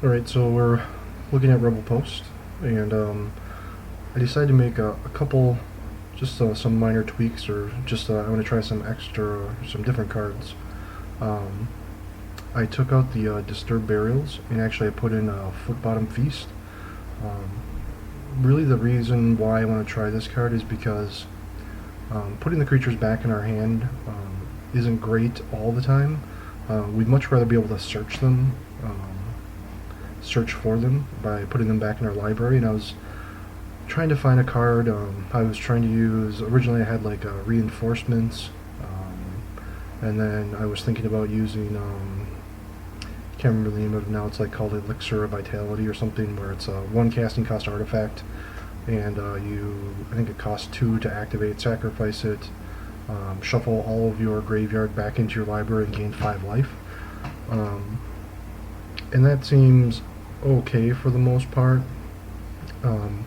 Alright, so we're looking at Rebel Post, and I decided to make a couple, just some minor tweaks, or just I want to try some different cards. Um, I took out the Disturbed Burials, and actually I put in a Foot Bottom Feast. Um, really the reason why I want to try this card is because putting the creatures back in our hand isn't great all the time. We'd much rather be able to search for them by putting them back in our library. And I was trying to find a card. I was trying to use, originally I had like reinforcements, and then I was thinking about using, can't remember the name of it now, it's like called Elixir of Vitality or something, where it's a one casting cost artifact, and I think it costs 2 to activate, sacrifice it, shuffle all of your graveyard back into your library and gain 5 life. And that seems okay for the most part. Um,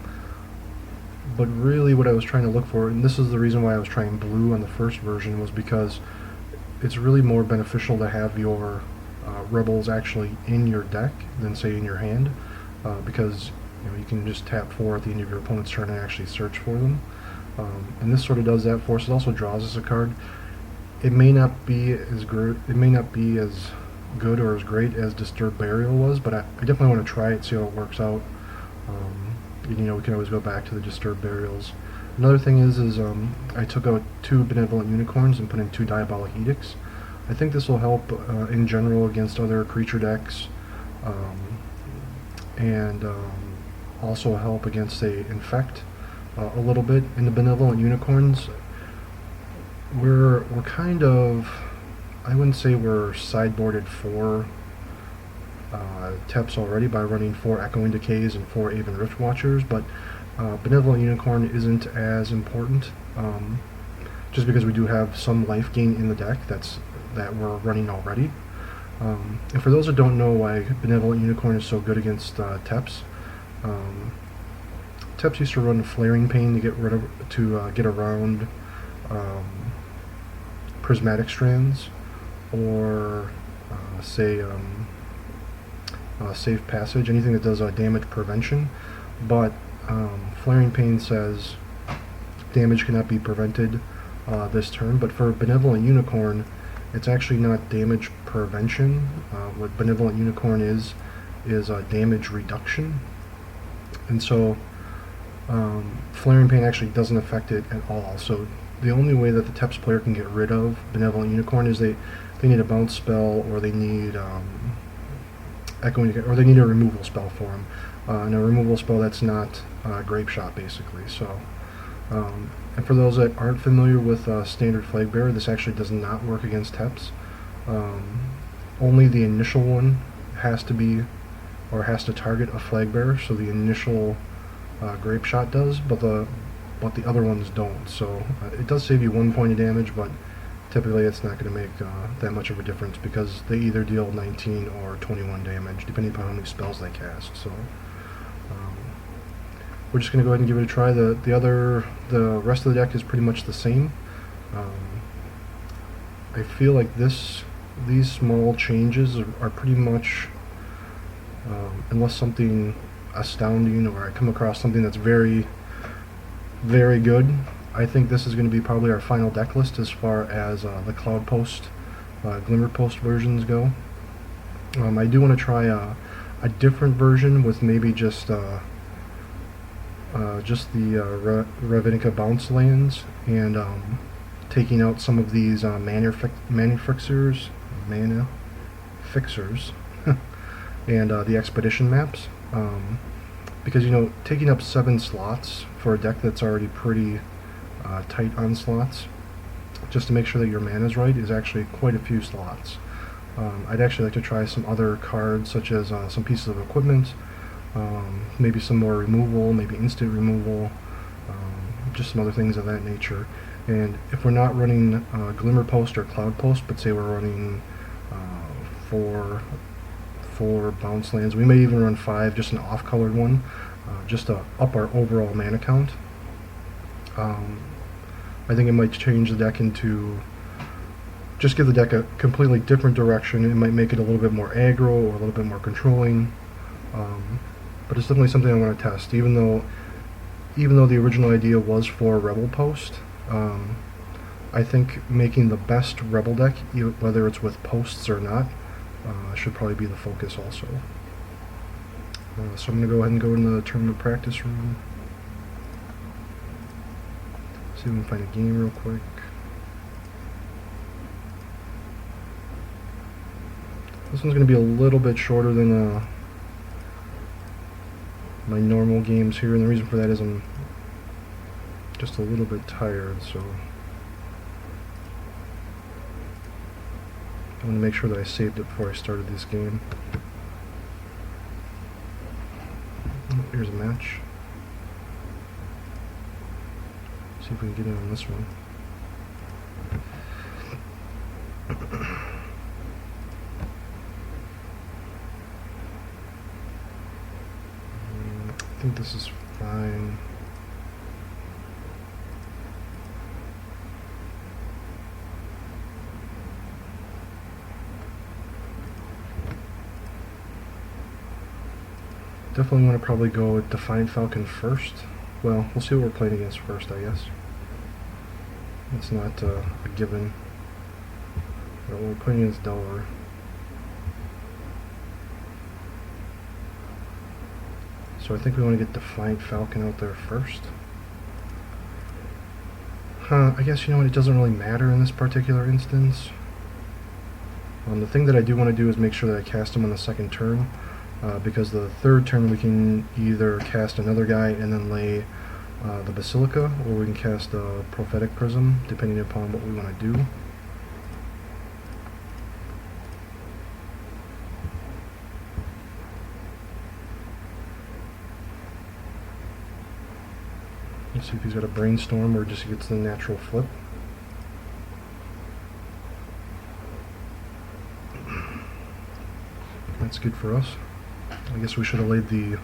but really what I was trying to look for, and this is the reason why I was trying blue on the first version, was because it's really more beneficial to have your rebels actually in your deck than say in your hand, because you can just tap 4 at the end of your opponent's turn and actually search for them. And this sort of does that for us. It also draws us a card. It may not be as good. It may not be as good or as great as Disturbed Burial was, but I definitely want to try it, see how it works out. We can always go back to the Disturbed Burials. Another thing is I took out 2 Benevolent Unicorns and put in 2 Diabolic Edicts. I think this will help in general against other creature decks, and also help against, say, Infect a little bit. In the Benevolent Unicorns, we're kind of, I wouldn't say we're sideboarded for Teps already by running 4 Echoing Decays and 4 Aven Rift Watchers, but Benevolent Unicorn isn't as important, just because we do have some life gain in the deck that we're running already. And for those that don't know why Benevolent Unicorn is so good against Teps, Teps used to run Flaring Pain to get around Prismatic Strands, or say Safe Passage, anything that does damage prevention. But Flaring Pain says damage cannot be prevented this turn, but for Benevolent Unicorn, it's actually not damage prevention. What Benevolent Unicorn is damage reduction. And so Flaring Pain actually doesn't affect it at all. So the only way that the Teps player can get rid of Benevolent Unicorn is they need a bounce spell, or they need Echoing, or they need a removal spell for him. And a removal spell that's not Grape Shot, basically. So, and for those that aren't familiar with Standard Flagbearer, this actually does not work against Teps. Only the initial one has to target a Flagbearer, so the initial Grape Shot does, but the other ones don't. So it does save you 1 point of damage, but typically it's not going to make that much of a difference, because they either deal 19 or 21 damage, depending upon how many spells they cast. So we're just going to go ahead and give it a try. The rest of the deck is pretty much the same. I feel like these small changes are pretty much, unless something astounding or I come across something that's very, very good, I think this is going to be probably our final deck list as far as the Cloud Post, Glimmer Post versions go. I do want to try a different version with maybe just the Ravenica bounce lands, and taking out some of these mana fixers, and the expedition maps, because taking up 7 slots for a deck that's already pretty tight on slots, just to make sure that your mana is right, is actually quite a few slots. I'd actually like to try some other cards, such as some pieces of equipment, maybe some more removal, maybe instant removal, just some other things of that nature. And if we're not running Glimmer Post or Cloud Post, but say we're running 4 bounce lands, we may even run 5, just an off-colored one, just to up our overall mana count. I think it might change the deck into, give the deck a completely different direction. It might make it a little bit more aggro or a little bit more controlling. But it's definitely something I want to test, even though the original idea was for a Rebel post. I think making the best Rebel deck, whether it's with posts or not, should probably be the focus also. So I'm going to go ahead and go into the tournament practice room. See if we can find a game real quick. This one's going to be a little bit shorter than my normal games here, and the reason for that is I'm just a little bit tired, so I want to make sure that I saved it before I started this game. Here's a match. See if we can get in on this one. I think this is fine. Definitely want to probably go with Defiant Falcon first. Well, we'll see what we're playing against first, I guess. It's not a given. But we're playing against Delaware. So I think we want to get Defiant Falcon out there first. I guess, you know what, it doesn't really matter in this particular instance. The thing that I do want to do is make sure that I cast him on the second turn, because the third turn we can either cast another guy and then lay the Basilica, or we can cast a Prophetic Prism, depending upon what we want to do. Let's see if he's got a Brainstorm or just gets the natural flip. That's good for us. I guess we should have laid the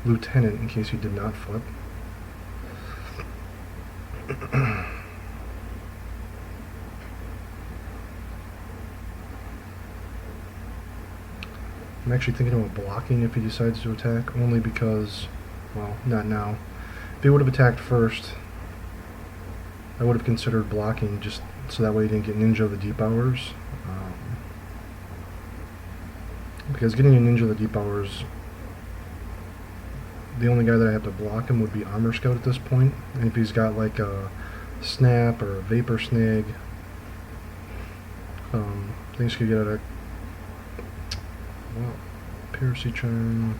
Lieutenant in case he did not flip. I'm actually thinking about blocking if he decides to attack, only because, well, not now. If he would have attacked first, I would have considered blocking just so that way he didn't get Ninja of the Deep Hours. Because getting a Ninja of the Deep Hours, the only guy that I have to block him would be Armor Scout at this point. And if he's got like a Snap or a Vapor Snag, things could get out of, well, Piracy Charm.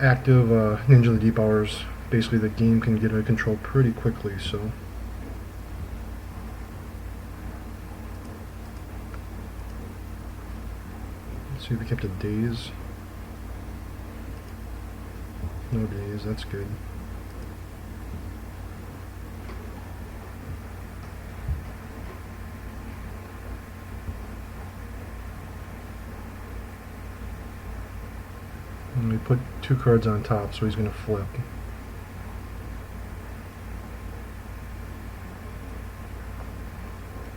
Active Ninja of the Deep Hours, basically the game can get out of control pretty quickly, so. Let's see if we kept a Daze. No Daze, that's good. And we put 2 cards on top, so he's going to flip.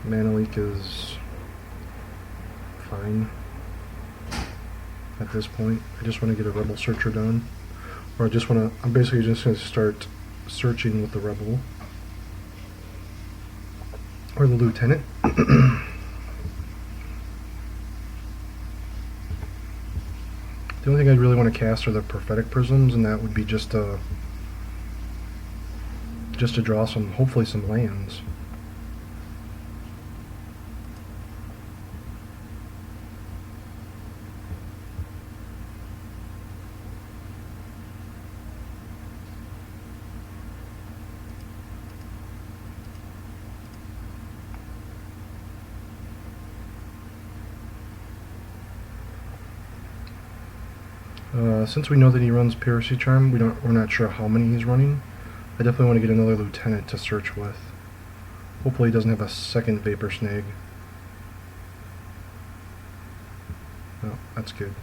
Mana Leak is fine at this point. I just want to get a Rebel Searcher done. Or I'm basically just going to start searching with the Rebel. Or the Lieutenant. The only thing I'd really want to cast are the Prophetic Prisms, and that would be just to draw hopefully some lands. Since we know that he runs Piracy Charm, we're not sure how many he's running. I definitely want to get another Lieutenant to search with. Hopefully he doesn't have a second Vapor Snag. Oh, that's good.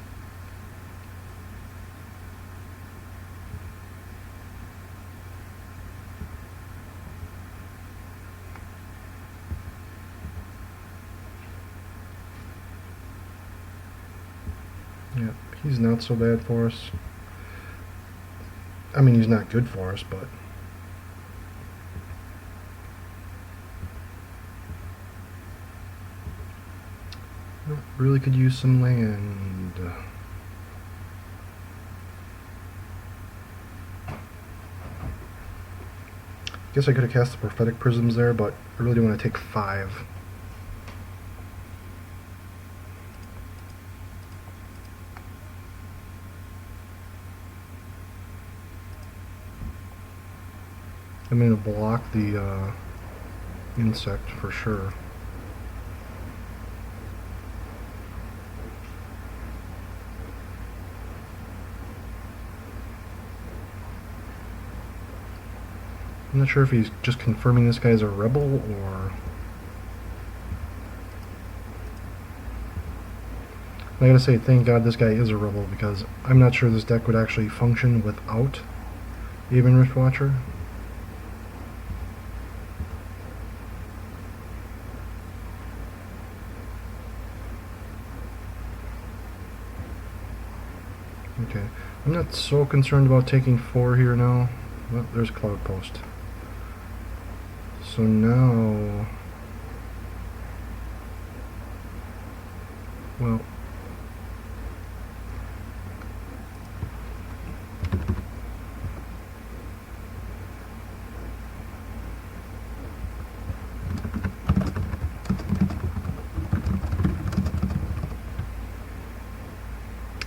Yeah, he's not so bad for us. I mean, he's not good for us, but really could use some land. Guess I could have cast the prophetic prisms there, but I really do want to take 5. I'm going to block the insect for sure. I'm not sure if he's just confirming this guy's a rebel or... I gotta say, thank God this guy is a rebel, because I'm not sure this deck would actually function without Aven Riftwatcher. Okay, I'm not so concerned about taking 4 here now. Well, there's Cloud Post. So now... Well...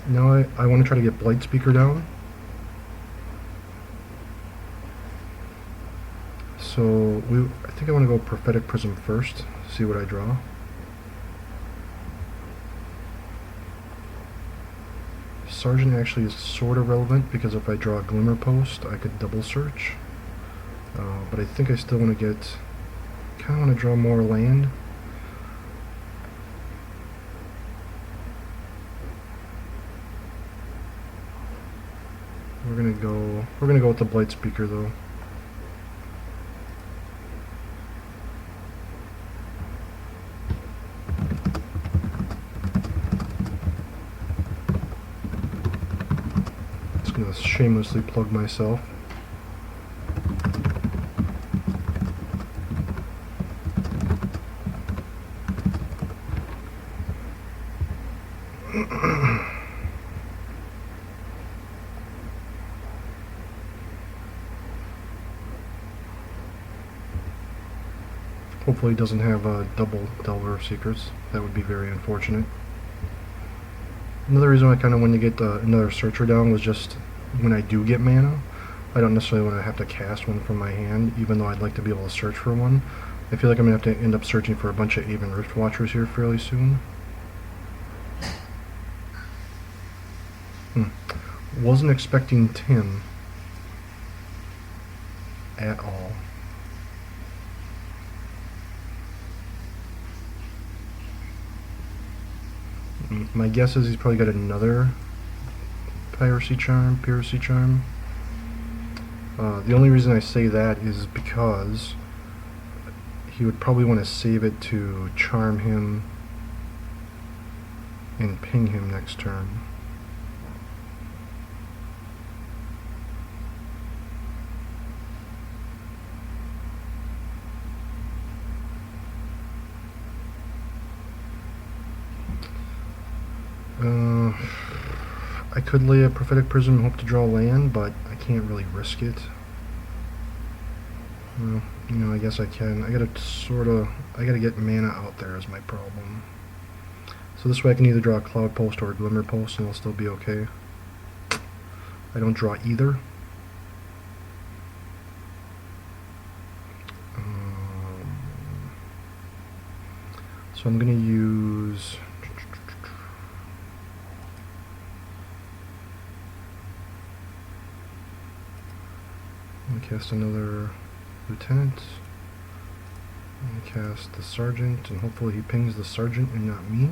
Now I want to try to get Blight Speaker down. So I think I want to go Prophetic Prism first, see what I draw. Sergeant actually is sort of relevant, because if I draw a Glimmer Post, I could double search. But I think I still want to get... kind of want to draw more land. We're gonna go with the Blight Speaker though. Just gonna shamelessly plug myself. Hopefully he doesn't have a double Delver of Secrets. That would be very unfortunate. Another reason I kind of wanted to get another Searcher down was just when I do get mana, I don't necessarily want to have to cast one from my hand, even though I'd like to be able to search for one. I feel like I'm going to have to end up searching for a bunch of Aven Riftwatchers here fairly soon. Wasn't expecting Tim at all. My guess is he's probably got another Piracy Charm. The only reason I say that is because he would probably want to save it to charm him and ping him next turn. I could lay a Prophetic Prism and hope to draw land, but I can't really risk it. Well, you know, I guess I can. I gotta get mana out there is my problem. So this way I can either draw a Cloud Post or a Glimmer Post and I'll still be okay. I don't draw either. So I'm gonna use... cast another Lieutenant, and cast the Sergeant, and hopefully he pings the Sergeant and not me.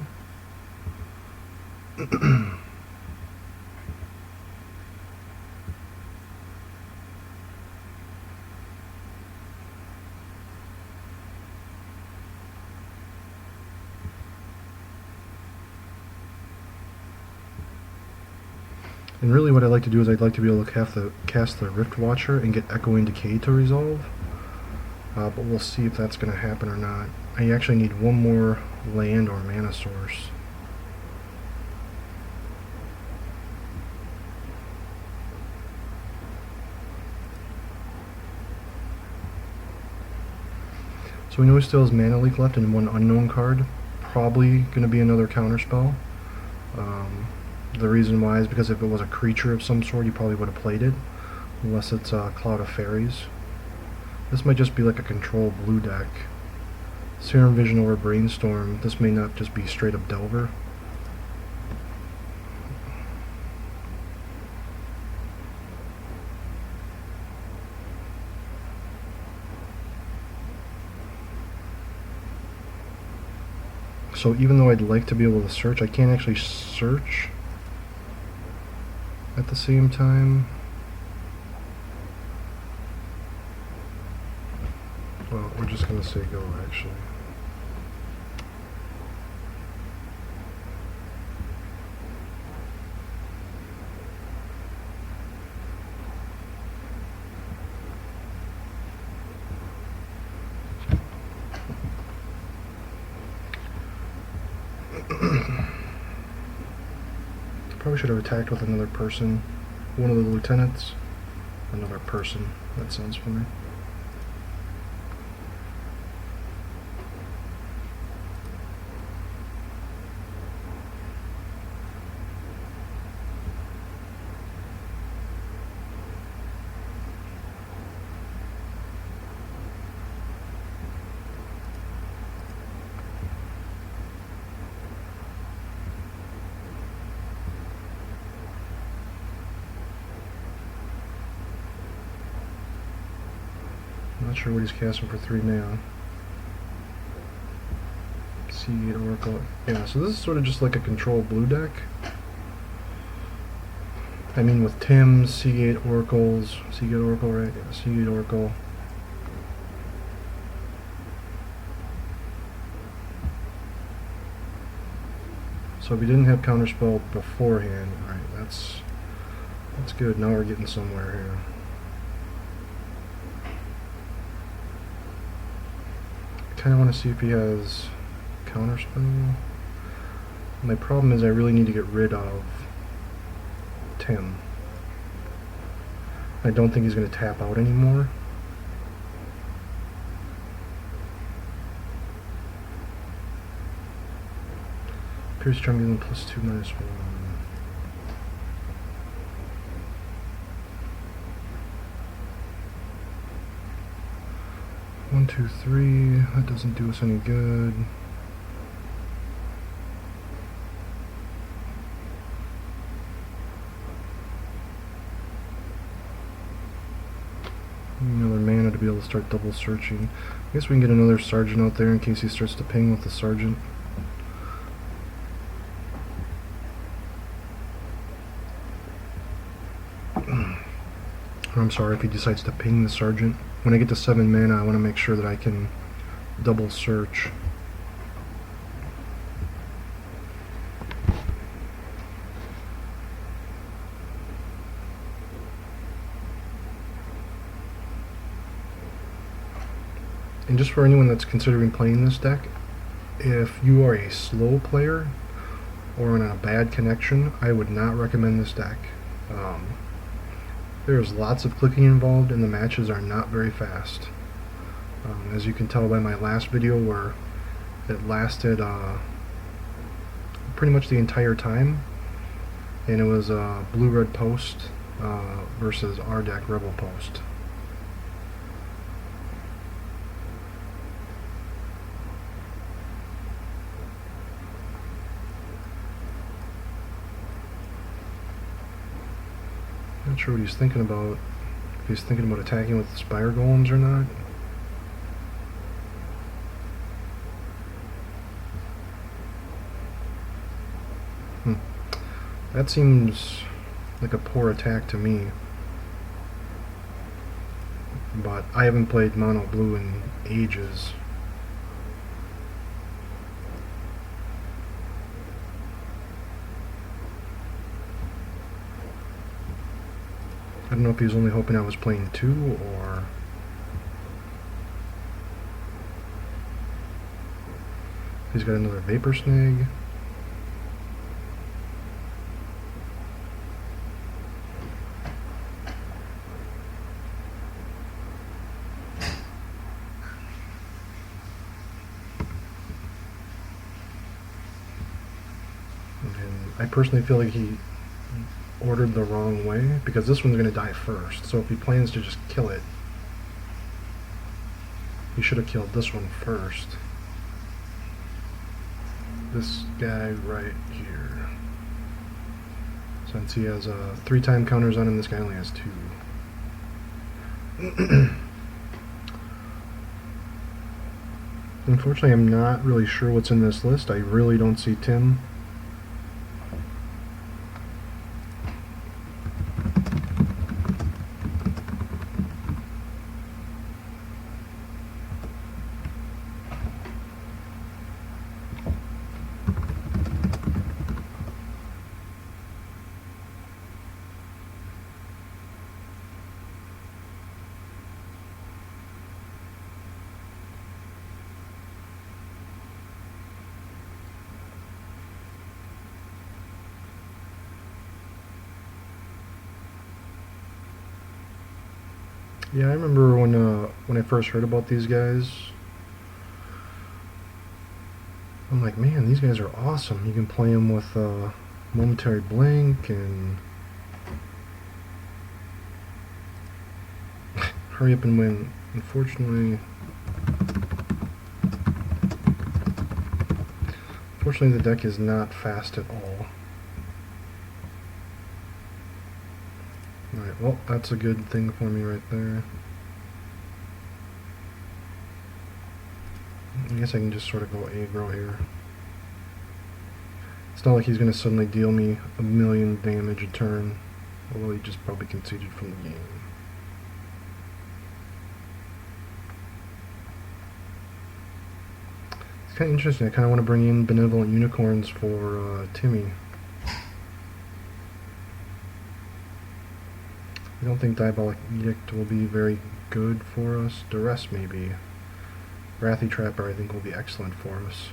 And really what I like to do is I'd like to be able to cast the Rift Watcher and get Echoing Decay to resolve. But we'll see if that's going to happen or not. I actually need one more land or mana source. So we know he still has Mana Leak left and one unknown card. Probably going to be another counterspell. The reason why is because if it was a creature of some sort, he probably would have played it. Unless it's Cloud of Fairies. This might just be like a control blue deck. Serum Vision over Brainstorm. This may not just be straight up Delver. So even though I'd like to be able to search, I can't actually search at the same time. Well, we're just gonna say go actually. Probably should have attacked with another person. One of the lieutenants. Another person. That sounds funny. Not sure what he's casting for 3 mana. Seagate Oracle. Yeah, so this is sort of just like a control blue deck. I mean with Tim's, Seagate Oracles, Seagate Oracle, right? Yeah, Seagate Oracle. So if we didn't have Counterspell beforehand, alright, that's good. Now we're getting somewhere here. Kind of want to see if he has Counterspell. My problem is I really need to get rid of Tim. I don't think he's going to tap out anymore. Pierce Trembling +2/-1. 1, 2, 3. That doesn't do us any good. Another mana to be able to start double searching. I guess we can get another sergeant out there in case he starts to ping with the sergeant. I'm sorry if he decides to ping the sergeant. When I get to 7 mana, I want to make sure that I can double search. And just for anyone that's considering playing this deck, if you are a slow player or on a bad connection, I would not recommend this deck. There's lots of clicking involved and the matches are not very fast. As you can tell by my last video where it lasted pretty much the entire time, and it was Blue-Red Post versus our deck Rebel Post. Not sure what he's thinking about. If he's thinking about attacking with the Spire Golems or not. That seems like a poor attack to me. But I haven't played Mono Blue in ages. don't know if he was only hoping I was playing 2 or... He's got another Vapor Snag. And I personally feel like he ordered the wrong way, because this one's going to die first. So if he plans to just kill it, he should have killed this one first. This guy right here. Since he has 3-time counters on him, this guy only has 2. Unfortunately, I'm not really sure what's in this list. I really don't see Tim. Yeah, I remember when I first heard about these guys. I'm like, man, these guys are awesome. You can play them with Momentary Blink and Hurry Up and Win. Unfortunately, the deck is not fast at all. Alright, well, that's a good thing for me right there. I guess I can just sort of go agro here. It's not like he's going to suddenly deal me 1,000,000 damage a turn, although he just probably conceded from the game. It's kind of interesting. I kind of want to bring in Benevolent Unicorns for Timmy. I don't think Diabolic Edict will be very good for us. Duress maybe. Wrathy Trapper I think will be excellent for us.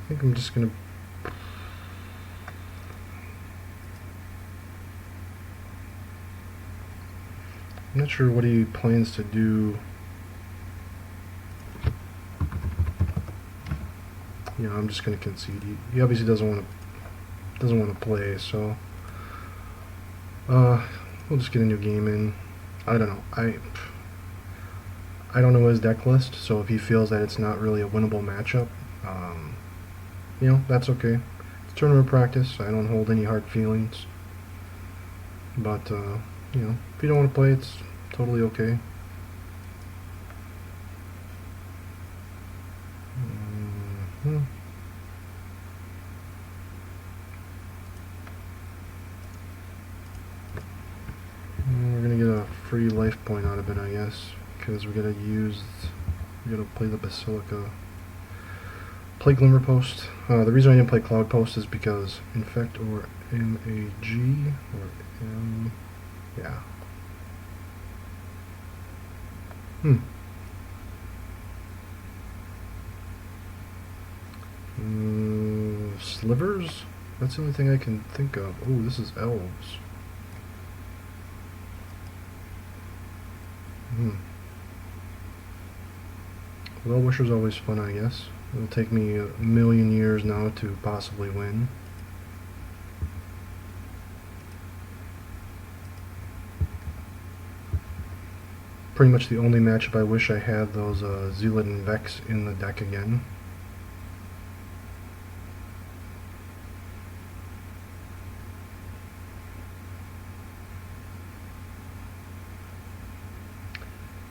I think I'm just gonna... I'm not sure what he plans to do. You know, I'm just gonna concede. He obviously doesn't want to play, so we'll just get a new game in. I don't know. I don't know his deck list, so if he feels that it's not really a winnable matchup, you know, that's okay. It's tournament practice. I don't hold any hard feelings. But, you know, if you don't want to play, it's totally okay. We're gonna get a free life point out of it, I guess, because we gotta play the Basilica. Play Glimmer Post. The reason I didn't play Cloud Post is because Infect or MAG or M. Yeah. Slivers? That's the only thing I can think of. Oh, this is Elves. Well-Wisher's always fun, I guess. It'll take me 1,000,000 years now to possibly win. Pretty much the only matchup I wish I had those Zealot and Vex in the deck again.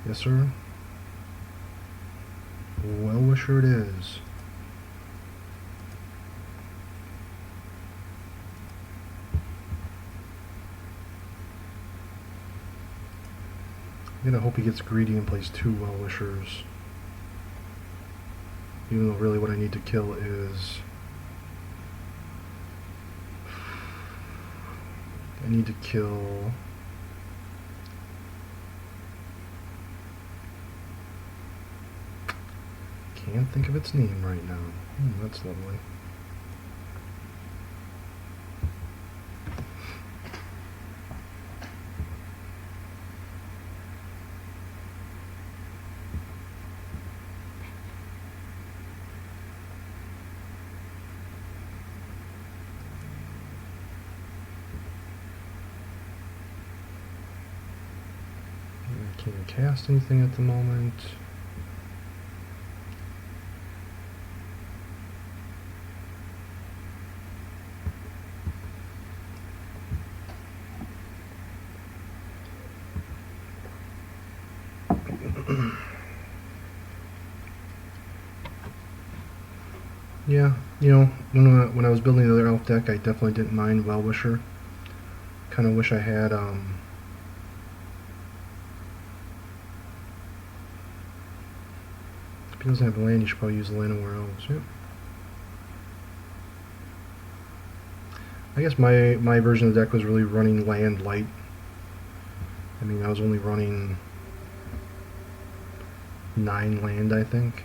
Yes, sir. Well-Wisher it is. I'm gonna hope he gets greedy and plays 2 Well-Wishers. Even though really what I need to kill is... I need to kill... Can't think of its name right now. That's lovely. I can't cast anything at the moment. Yeah, you know, when I was building the other elf deck, I definitely didn't mind Well-Wisher. Kind of wish I had, if he doesn't have land, you should probably use the Llanowar Elves. Yep. I guess my version of the deck was really running land light. I mean, I was only running 9 land, I think.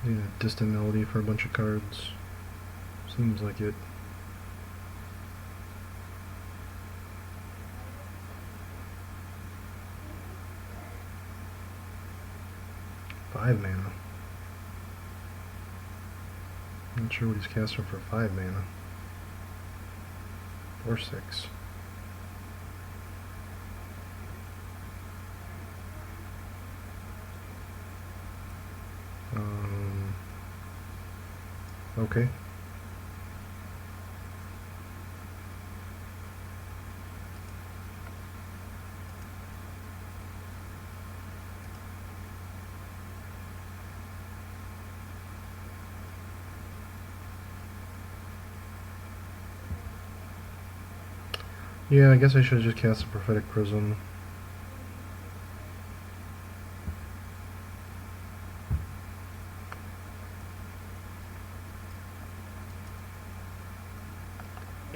Yeah, Distant Melody for a bunch of cards. Seems like it. Five mana. Not sure what he's casting for 5 mana. Or 6. Okay. Yeah, I guess I should have just cast a Prophetic Prism.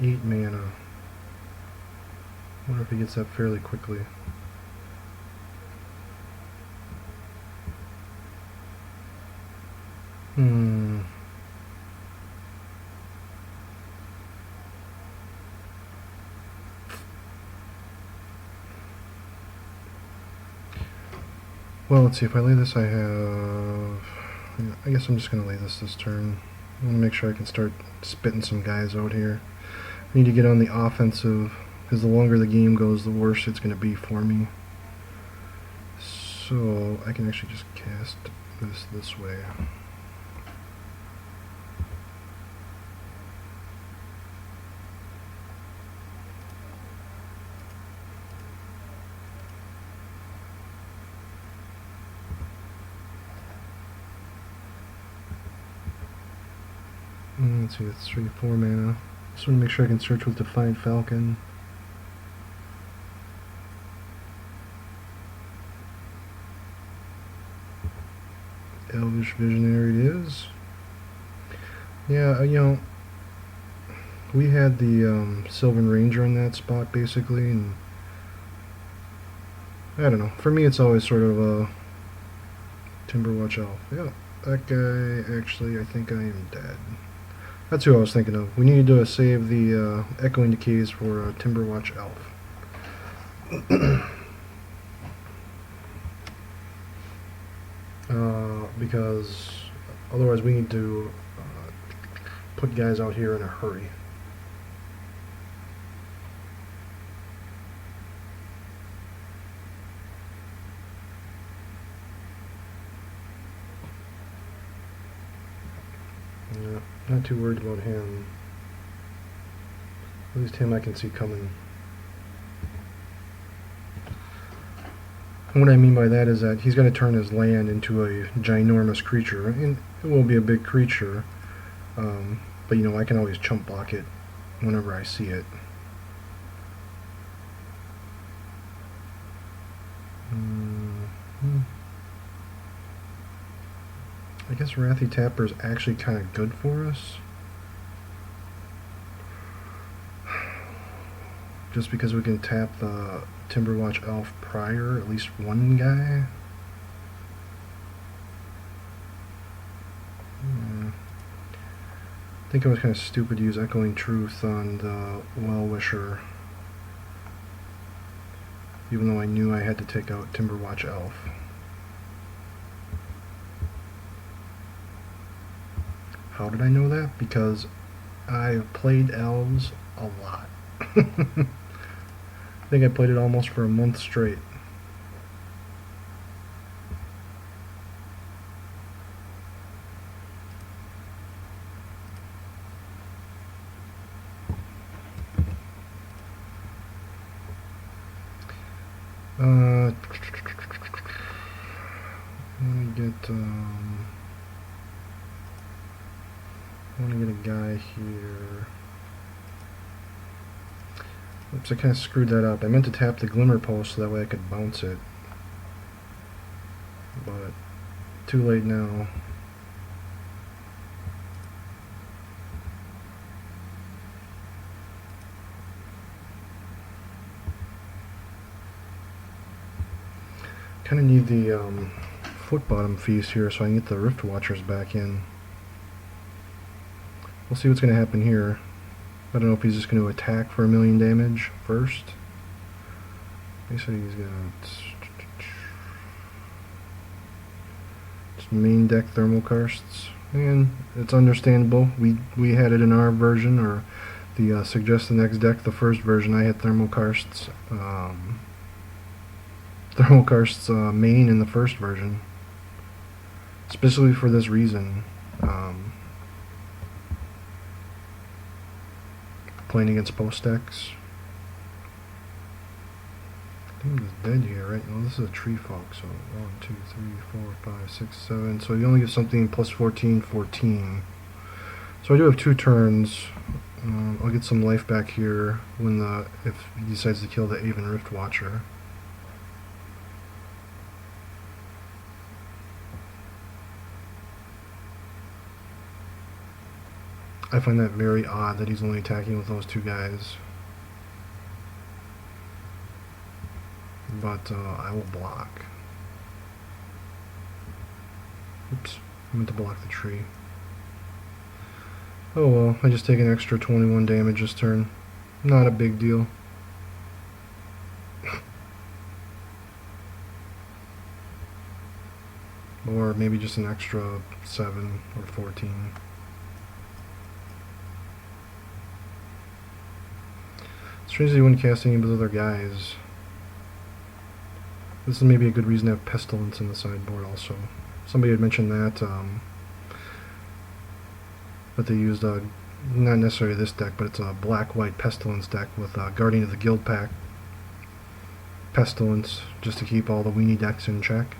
Eight mana. Wonder if he gets that fairly quickly. Well, let's see, if I lay this, I have... Yeah, I guess I'm just going to lay this turn. I want to make sure I can start spitting some guys out here. I need to get on the offensive, because the longer the game goes, the worse it's going to be for me. So, I can actually just cast this way. Let's see, that's 3, 4 mana. Just want to make sure I can search with Defiant Falcon. Elvish Visionary it is. Yeah, you know, we had the Sylvan Ranger in that spot basically, and I don't know. For me, it's always sort of a Timberwatch Elf. Yeah, that guy actually, I think I am dead. That's who I was thinking of. We need to save the Echoing Decays for Timberwatch Elf. Because otherwise we need to put guys out here in a hurry. Yeah, not too worried about him. At least him I can see coming. And what I mean by that is that he's going to turn his land into a ginormous creature, and it will be a big creature, but you know, I can always chump block it whenever I see it. I guess Wrathy Tapper is actually kind of good for us. Just because we can tap the Timberwatch Elf prior, at least one guy. I think it was kind of stupid to use Echoing Truth on the Well-Wisher, even though I knew I had to take out Timberwatch Elf. How did I know that? Because I've played elves a lot. I think I played it almost for a month straight. I want to get a guy here. Oops, I kind of screwed that up. I meant to tap the Glimmer Post so that way I could bounce it. But too late now. Kind of need the Foot Bottom Feast here so I can get the Rift Watchers back in. We'll see what's going to happen here. I don't know if he's just going to attack for 1,000,000 damage first. Basically he's going to just main deck Thermal Karsts. And it's understandable. We had it in our version, or the Suggest the Next deck, the first version. I had Thermal Karsts. Thermal Karsts main in the first version. Specifically for this reason. Playing against post decks. I think he's dead here, right? No, this is a Tree Folk, so 1, 2, 3, 4, 5, 6, 7. So you only get something plus 14, 14. So I do have 2 turns. I'll get some life back here when if he decides to kill the Aven Rift Watcher. I find that very odd that he's only attacking with those 2 guys. But I will block. Oops, I meant to block the tree. Oh well, I just take an extra 21 damage this turn. Not a big deal. Or maybe just an extra 7 or 14. Strangely, when casting with other guys, this is maybe a good reason to have Pestilence in the sideboard also. Somebody had mentioned that, that they used, not necessarily this deck, but it's a black-white Pestilence deck with Guardian of the Guild Pack Pestilence, just to keep all the weenie decks in check.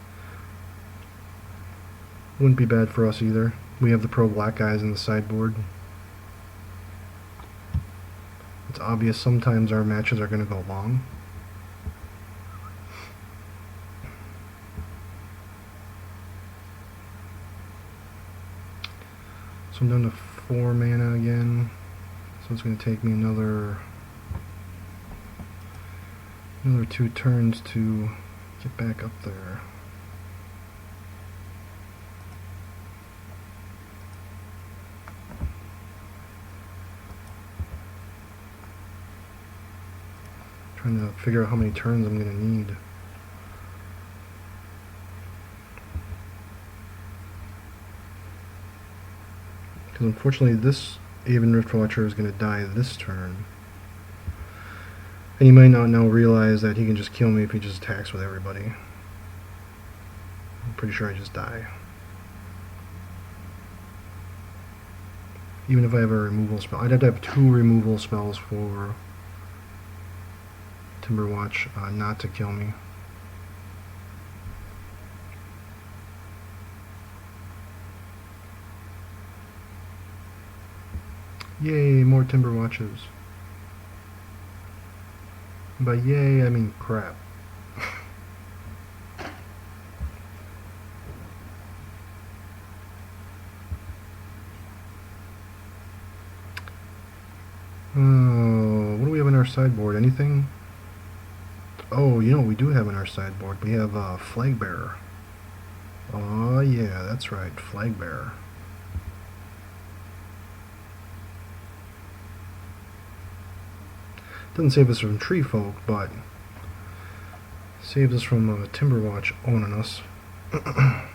Wouldn't be bad for us either. We have the pro-black guys in the sideboard. It's obvious sometimes our matches are going to go long. So I'm down to 4 mana again. So it's going to take me another 2 turns to get back up there. Trying to figure out how many turns I'm going to need. Because unfortunately this Aven Rift Watcher is going to die this turn. And you might not now realize that he can just kill me if he just attacks with everybody. I'm pretty sure I just die. Even if I have a removal spell. I'd have to have 2 removal spells for Timberwatch not to kill me. Yay, more Timberwatches. By yay, I mean crap. What do we have in our sideboard? Anything? Oh, you know what we do have in our sideboard? We have Flag Bearer. Oh yeah, that's right, Flag Bearer. Doesn't save us from tree folk, but saves us from Timberwatch owning us. I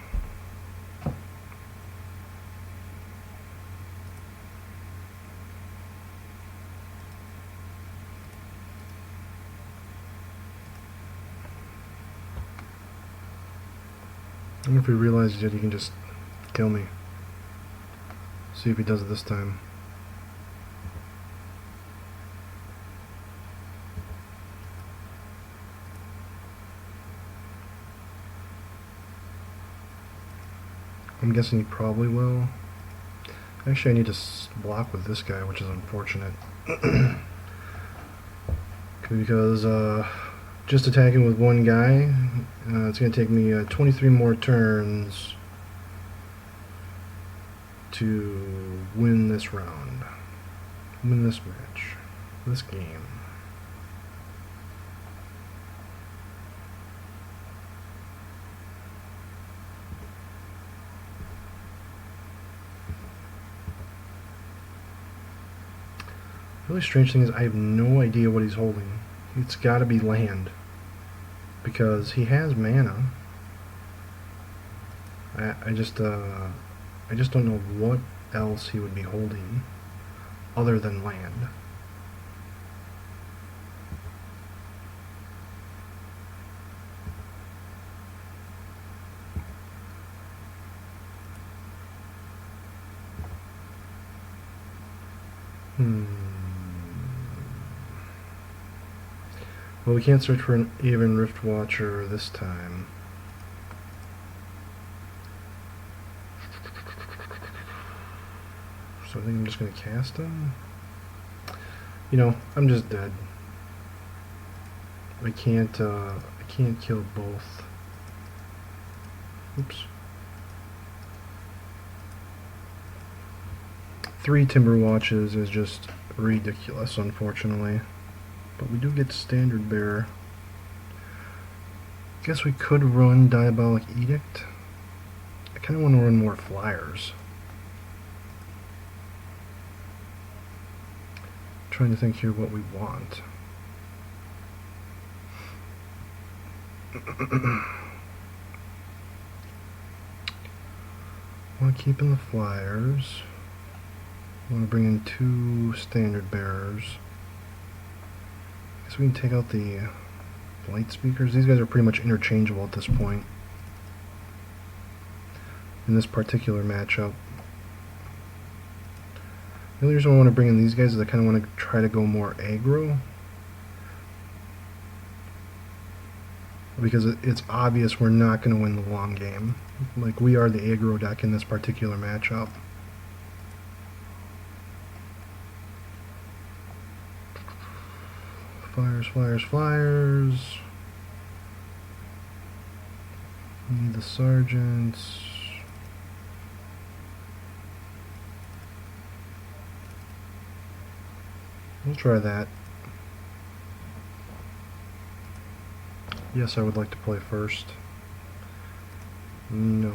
wonder if he realizes that he can just kill me. See if he does it this time. I'm guessing he probably will. Actually, I need to block with this guy, which is unfortunate. Because just attacking with one guy, it's going to take me 23 more turns to win this round. Win this match. This game. The really strange thing is I have no idea what he's holding. It's got to be land, because he has mana. I just don't know what else he would be holding other than land. Well, we can't search for an even Rift Watcher this time. So I think I'm just going to cast him. You know, I'm just dead. I can't kill both. Oops. 3 Timber Watches is just ridiculous, unfortunately. But we do get Standard Bearer. Guess we could run Diabolic Edict. I kind of want to run more flyers. Trying to think here what we want. Want to keep in the flyers. Want to bring in 2 Standard Bearers. Guess we can take out the light speakers. These guys are pretty much interchangeable at this point in this particular matchup. The only reason I want to bring in these guys is I kind of want to try to go more aggro, because it's obvious we're not going to win the long game. Like, we are the aggro deck in this particular matchup. Flyers, flyers, flyers. We need the sergeants. We'll try that. Yes, I would like to play first. No.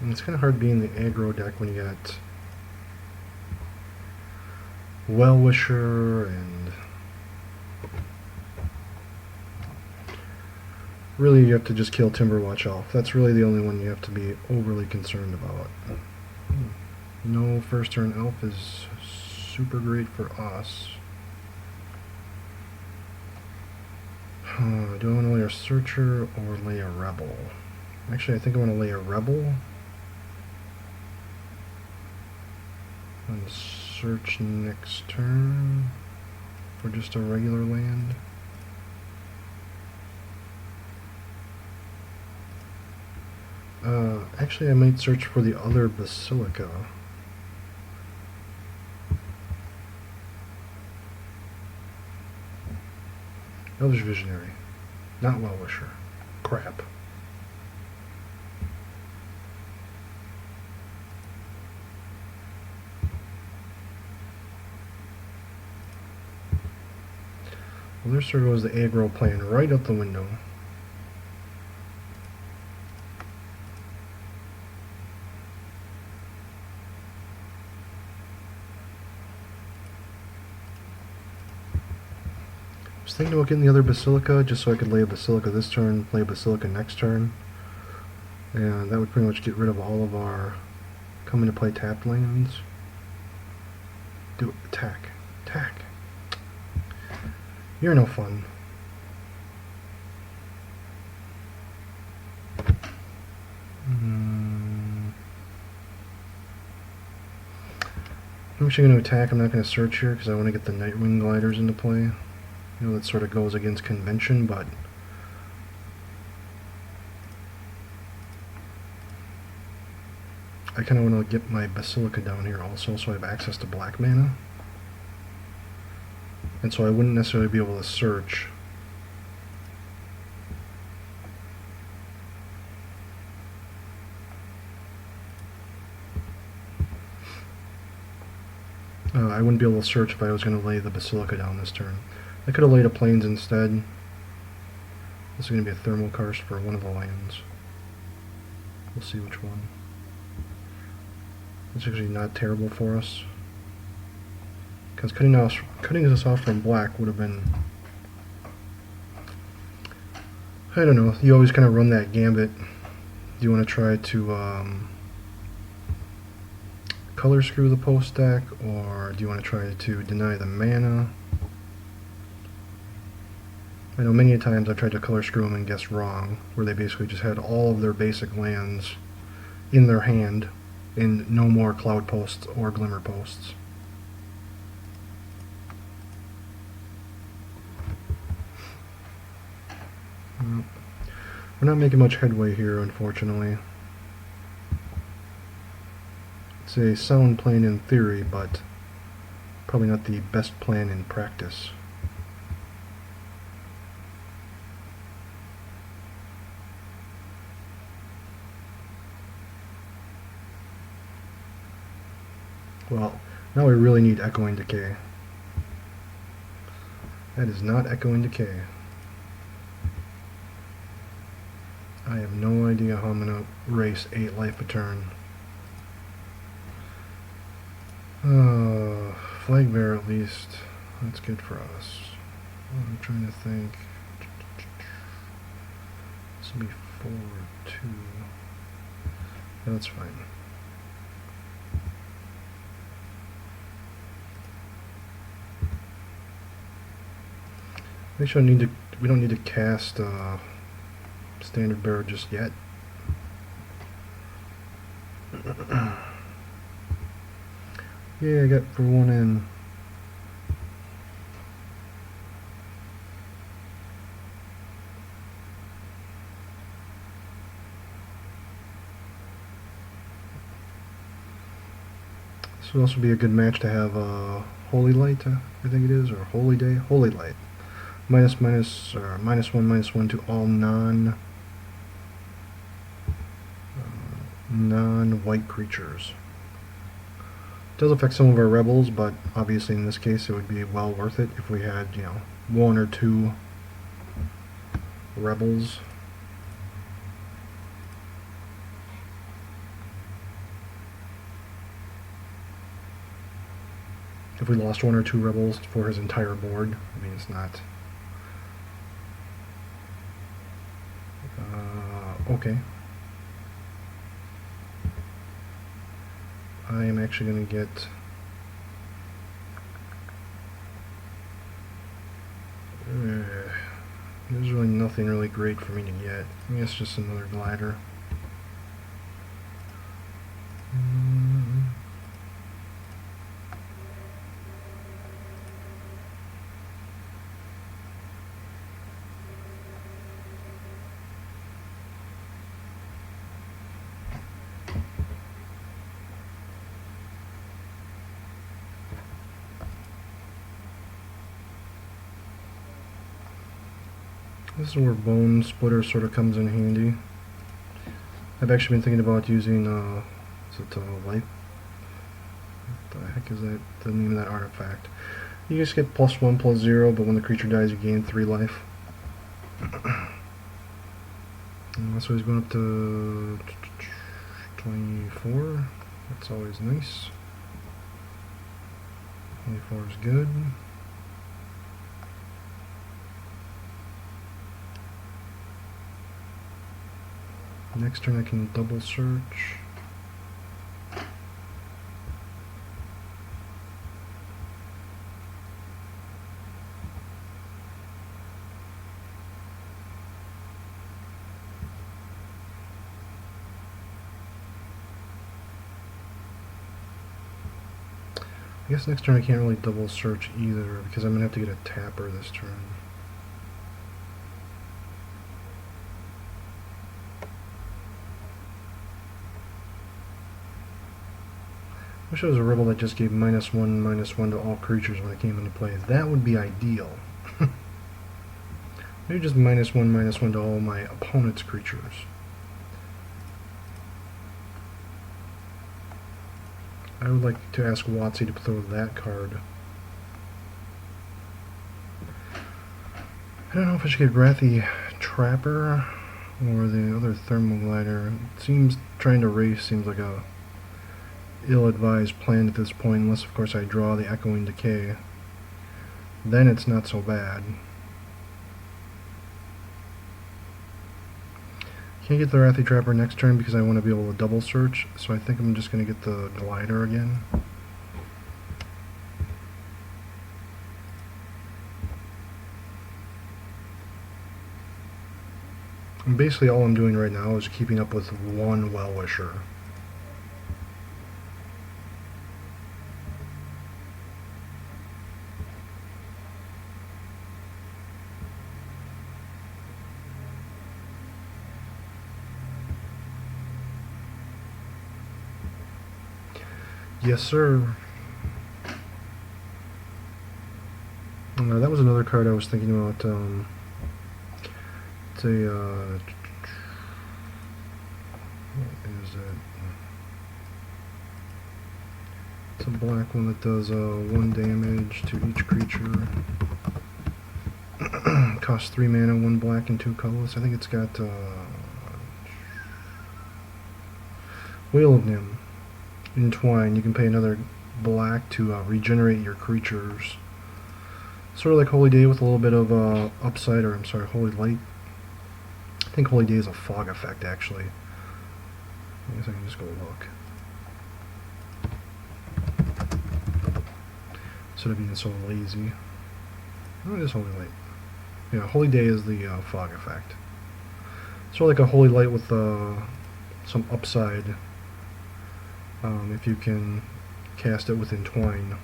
And it's kind of hard being the aggro deck when you got Well-Wisher and really you have to just kill Timberwatch Elf. That's really the only one you have to be overly concerned about. No first turn Elf is super great for us. Do I want to lay a Searcher or lay a Rebel? Actually, I think I want to lay a Rebel. And search next turn for just a regular land. Actually, I might search for the other Basilica. Elvish Visionary. Not well-wisher. Crap. Well, there sort of goes the agro plan right out the window. I was thinking about getting the other Basilica just so I could lay a Basilica this turn, play a Basilica next turn. And that would pretty much get rid of all of our come into play tapped lands. Do it. Attack. Attack. You're no fun. I'm actually going to attack. I'm not going to search here because I want to get the Nightwing Gliders into play. You know, that sort of goes against convention, but I kind of want to get my Basilica down here also so I have access to black mana. And so I wouldn't necessarily be able to search. I wouldn't be able to search if I was going to lay the Basilica down this turn. I could have laid a Plains instead. This is going to be a Thermal Karst for one of the lands. We'll see which one. It's actually not terrible for us. Because cutting this off from black would have been... I don't know, you always kind of run that gambit. Do you want to try to color screw the post deck, or do you want to try to deny the mana? I know many times I've tried to color screw them and guessed wrong, where they basically just had all of their basic lands in their hand and no more cloud posts or glimmer posts. We're not making much headway here, unfortunately. It's a sound plan in theory, but probably not the best plan in practice. Well, now we really need Echoing Decay. That is not Echoing Decay. I have no idea how I'm going to race 8 life a turn. Flag Bear at least. That's good for us. I'm trying to think. This will be 4-2. That's fine. We don't need to cast Standard Bearer just yet. Yeah, I got for one in. This would also be a good match to have Holy Light, I think it is, or Holy Day. Holy Light. Minus 1/-1 to all non-white creatures. It does affect some of our rebels, but obviously in this case it would be well worth it if we had, you know, 1 or 2 rebels. If we lost 1 or 2 rebels for his entire board, I mean, it's not... okay. I am actually going to get... there's really nothing really great for me to get. I guess just another glider. This is where Bone Splitter sort of comes in handy. I've actually been thinking about using, is it life? What the heck is that? The name of that artifact. You just get +1, +0, but when the creature dies, you gain 3 life. So he's going up to 24. That's always nice. 24 is good. Next turn I can double search. I guess next turn I can't really double search either because I'm going to have to get a tapper this turn. I wish it was a rebel that just gave -1/-1 to all creatures when it came into play. That would be ideal. Maybe just -1/-1 to all my opponent's creatures. I would like to ask WotC to throw that card. I don't know if I should get Wrathy Trapper or the other Thermal Glider. It seems trying to race seems like a ill-advised plan at this point, unless of course I draw the Echoing Decay. Then it's not so bad. Can't get the Wrathy Trapper next turn because I want to be able to double search, so I think I'm just going to get the Glider again. And basically all I'm doing right now is keeping up with one Well-Wisher. Yes, sir. That was another card I was thinking about. It's a, what is it? It's a black one that does 1 damage to each creature. Costs 3 mana, 1 black and 2 colorless. I think it's got Wheel of Nim. Entwine. You can pay another black to regenerate your creatures. Sort of like Holy Day with a little bit of upside, or I'm sorry, Holy Light. I think Holy Day is a fog effect, actually. I guess I can just go look. Instead of being so lazy. Oh, it is Holy Light. Yeah, Holy Day is the fog effect. Sort of like a Holy Light with some upside. If you can cast it with Entwine.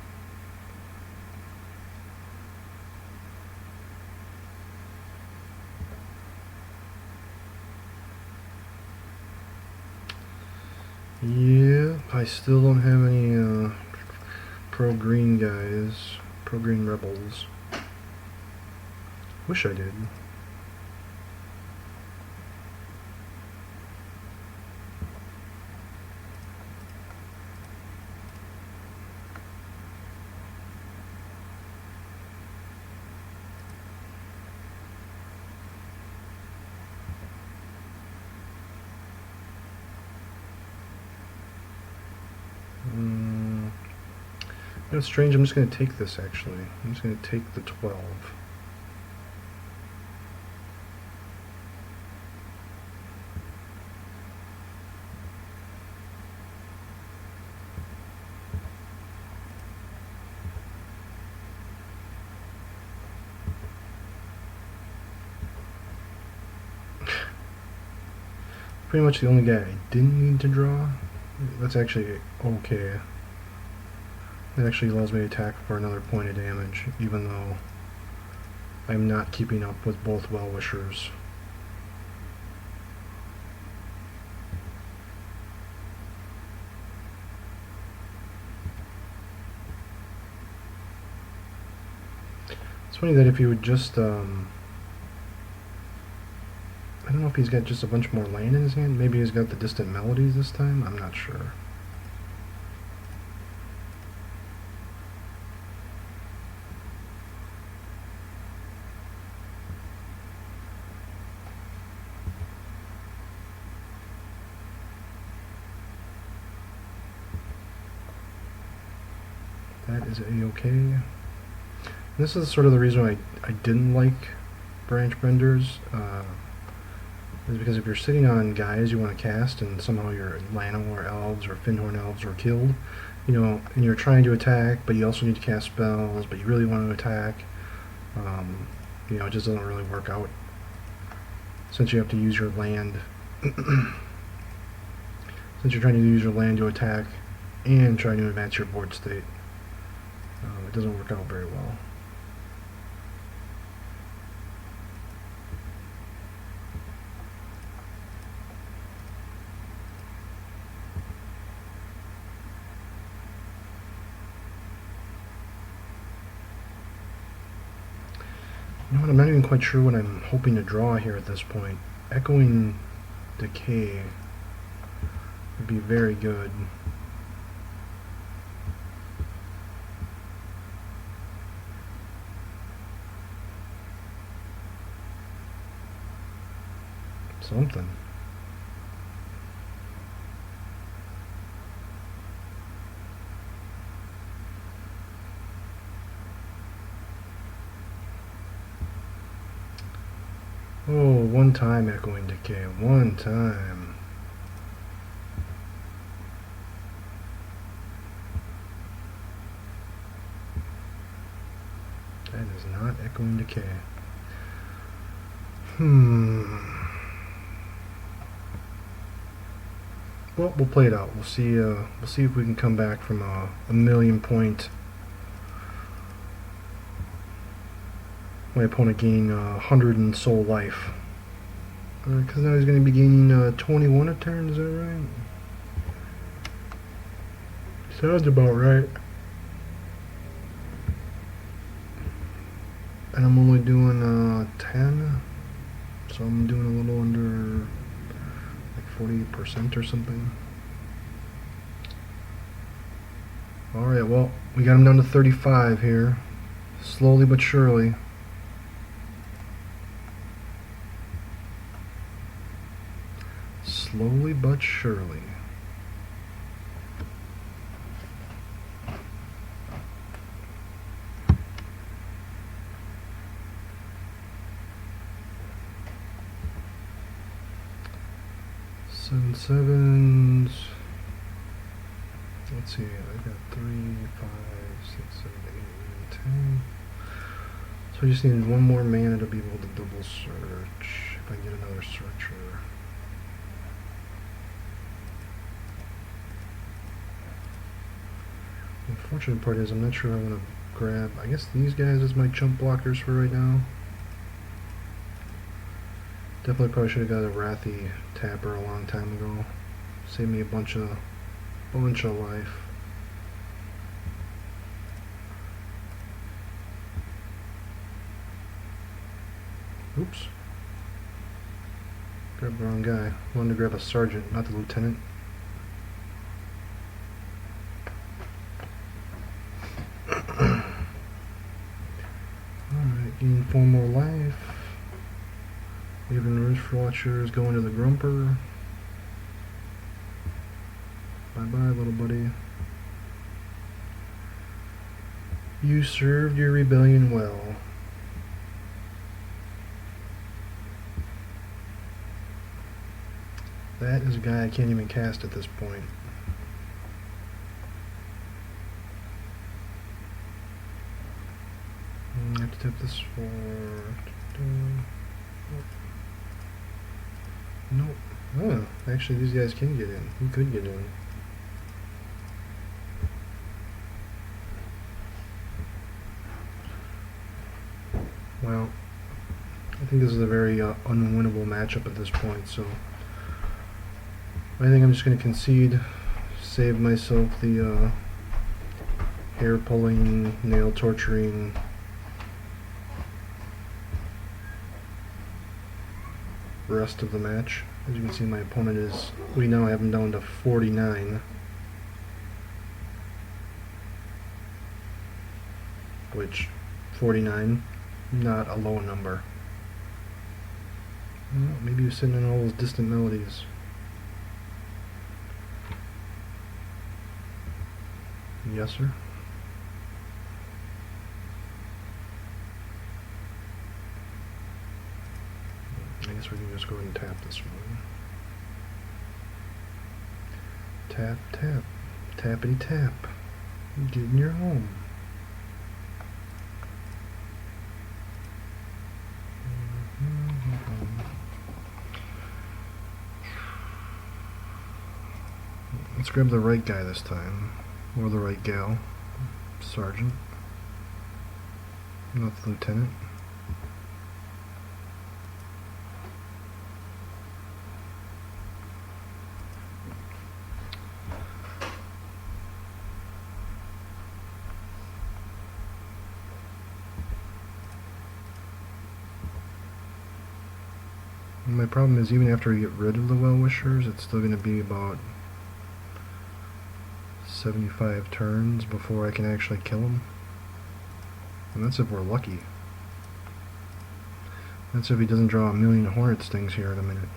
Yeah, I still don't have any pro-green guys, pro-green rebels. Wish I did. You know, it's strange, I'm just going to take this actually. I'm just going to take the 12. Pretty much the only guy I didn't need to draw. That's actually okay. It actually allows me to attack for another point of damage, even though I'm not keeping up with both Well-Wishers. It's funny that if you would just I don't know if he's got just a bunch more land in his hand. Maybe he's got the distant melodies this time. I'm not sure. That is a-okay. This is sort of the reason why I didn't like branch benders, is because if you're sitting on guys you want to cast and somehow your Lano or elves or Finhorn elves are killed, you know, and you're trying to attack, but you also need to cast spells, but you really want to attack, you know, it just doesn't really work out since you have to use your land. Since you're trying to use your land to attack and trying to advance your board state. It doesn't work out very well. You know what, I'm not even quite sure what I'm hoping to draw here at this point. Echoing Decay would be very good. Something. Oh, one time Echoing Decay. One time. That is not Echoing Decay. Well, we'll play it out. We'll see. We'll see if we can come back from a 1,000,000 point. My opponent gaining 100 in soul life. Because now he's going to be gaining 21 a turn. Is that right? Sounds about right. And I'm only doing 10, so I'm doing a little under like 40% or something. Alright, well, we got him down to 35 here. Slowly but surely. Slowly but surely. Seven sevens. Let's see, I got 3, 5, 6, 7, 8, 9, 10. So I just need one more mana to be able to double search. If I get another searcher. The unfortunate part is I'm not sure I'm going to grab, I guess these guys as my chump blockers for right now. Definitely probably should have got a Wrathy Tapper a long time ago. Saved me a bunch of life. Oops. Grabbed the wrong guy. Wanted to grab a sergeant, not the lieutenant. Alright, gain 4 more life. Even Roost Watchers going to the Grumper. Bye bye, little buddy. You served your rebellion well. That is a guy I can't even cast at this point. I have to tap this for... Nope. Oh, actually these guys can get in. He could get in. Well, I think this is a very unwinnable matchup at this point, so I think I'm just going to concede, save myself the hair pulling, nail torturing, rest of the match. As you can see, my opponent is, we now have him down to 49. Which, 49, not a low number. Well, maybe he's sitting in all those distant melodies. Yes, sir. I guess we can just go ahead and tap this one. Tap, tap, tappity tap. Get in your home. Let's grab the right guy this time, or the right gal. Sergeant, not the lieutenant. And my problem is, even after I get rid of the well-wishers, it's still going to be about 75 turns before I can actually kill him. And that's if we're lucky. That's if he doesn't draw a million hornet stings here in a minute.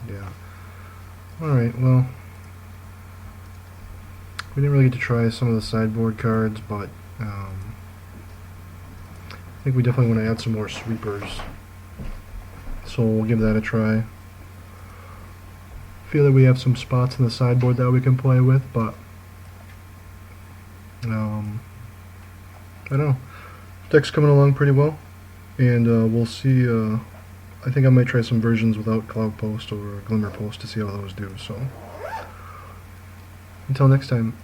Yeah. Alright, well, we didn't really get to try some of the sideboard cards, but I think we definitely want to add some more sweepers. So we'll give that a try. Feel that we have some spots in the sideboard that we can play with, but I don't know. Deck's coming along pretty well, and we'll see. I think I might try some versions without Cloud Post or Glimmer Post to see how those do. So until next time.